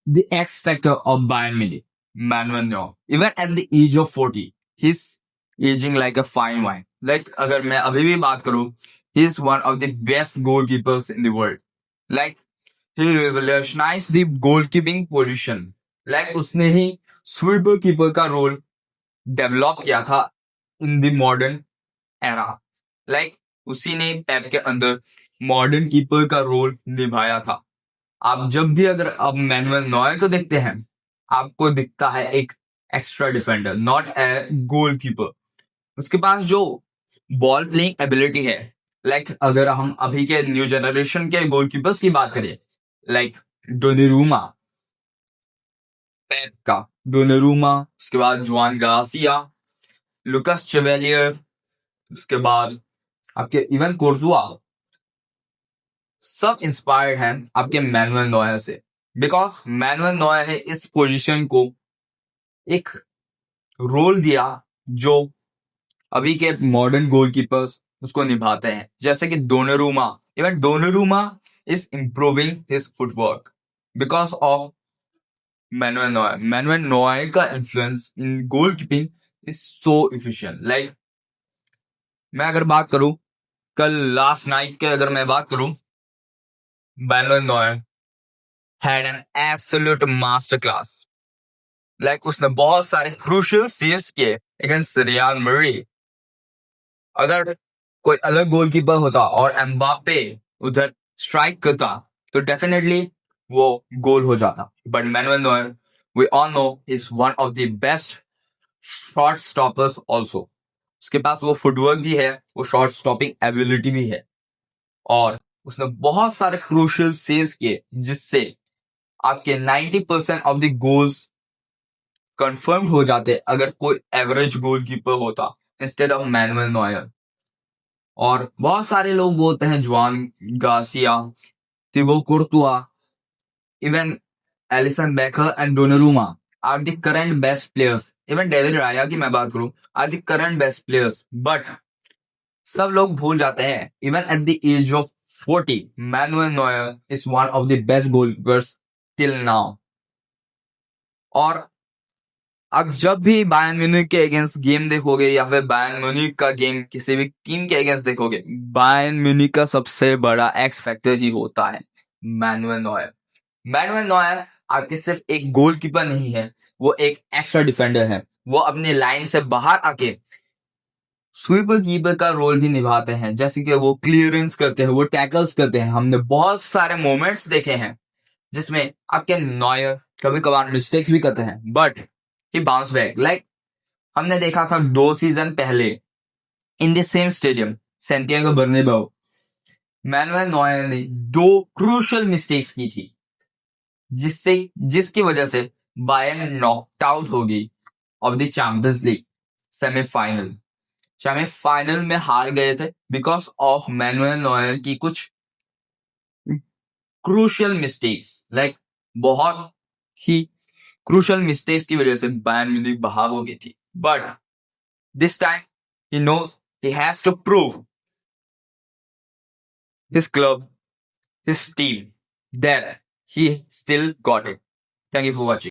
the X factor of Bayern Munich, Manuel Neuer. Even at the age of 40, he's aging like a fine wine. Like अगर मैं अभी भी बात करूं, he is one of the best goalkeepers in the world. Like he revolutionized the goalkeeping position. Like उसने ही sweeper keeper का role develop किया था in the modern era. Like उसी ने पेप के अंदर मॉडर्न कीपर का रोल निभाया था. आप जब भी अगर आप मैनुअल नॉयर को देखते हैं, आपको दिखता है एक extra defender, not a goal keeper. उसके पास जो बॉल प्लेइंग एबिलिटी है, लाइक अगर हम अभी के न्यू जनरेशन के गोलकीपर्स की बात करें, लाइक डोनारूमा, पेप का डोनारूमा, उसके बाद जुआन गार्सिया, लुकास चेवेलियर, उसके बाद आपके इवन कोर्तुआ, सब इंस्पायर्ड हैं आपके मैनुअल नॉयर से. बिकॉज मैनुअल नॉयर है इस पोजीशन को एक रोल दिया जो अभी के मॉडर्न गोलकीपर्स उसको निभाते हैं, जैसे कि Donnarumma. Even Donnarumma is improving his footwork because of Manuel Neuer. Manuel Neuer का influence in goalkeeping is so efficient. Like मैं अगर बात करूं कल लास्ट नाइट के, अगर मैं बात करूं, Manuel Neuer had an absolute master class. Like उसने बहुत सारे crucial saves किए against रियल मैड्रिड. अगर कोई अलग गोलकीपर होता और एम्बापे उधर स्ट्राइक करता तो डेफिनेटली वो गोल हो जाता. But Manuel Neuer, we all know, is one of the best shot stoppers also. उसके पास वो फुटवर्क भी है, वो शॉट स्टॉपिंग एबिलिटी भी है, और उसने बहुत सारे क्रूशियल सेव्स किए जिससे आपके 90% ऑफ द गोल्स कंफर्म हो जाते अगर कोई एवरेज गोलकीपर होता इंस्टेड ऑफ मैनुअल नॉयर. और बहुत सारे लोग बोलते हैं Juan Garcia, Thibaut Courtois, even Alisson Becker and Donnarumma are the current best players. Even David Raya की मैं बात करूं, are the current best players. But सब लोग भूल जाते हैं even at the age of 40, Manuel Neuer is one of the best goalkeepers till now. और आप जब भी बायर्न म्यूनिख के अगेंस्ट गेम देखोगे या फिर बायर्न म्यूनिख का गेम किसी भी टीम के अगेंस्ट देखोगे, बायर्न म्यूनिख का सबसे बड़ा एक्स फैक्टर ही होता है मैनुअल नॉयर. मैनुअल नॉयर आपके सिर्फ एक गोलकीपर नहीं है, वो एक एक्स्ट्रा डिफेंडर है. वो अपने लाइन से बाहर आके स्वीपर कीपर का रोल भी निभाते हैं, जैसे कि वो क्लियरेंस करते हैं, वो टैकल्स करते हैं. हमने बहुत सारे मोमेंट्स देखे हैं जिसमें आपके नॉयर कभी कभार मिस्टेक्स भी करते हैं, but he bounce back. Like हमने देखा था 2 सीजन पहले in the same stadium Santiago Bernabeu, Manuel Neuer ने 2 क्रूशियल मिस्टेक्स की थी जिसकी वजह से बायर्न नॉकड आउट हो गई of the champions league semifinal में हार गए थे बिकॉज ऑफ मैनुअल नॉयर की कुछ क्रूशियल मिस्टेक्स. लाइक बहुत ही क्रूशियल मिस्टेक्स की वजह से बायर्न म्यूनिख बाहर हो गई थी. But this time he knows he has to prove his club, his team, that he still got it. Thank you for watching.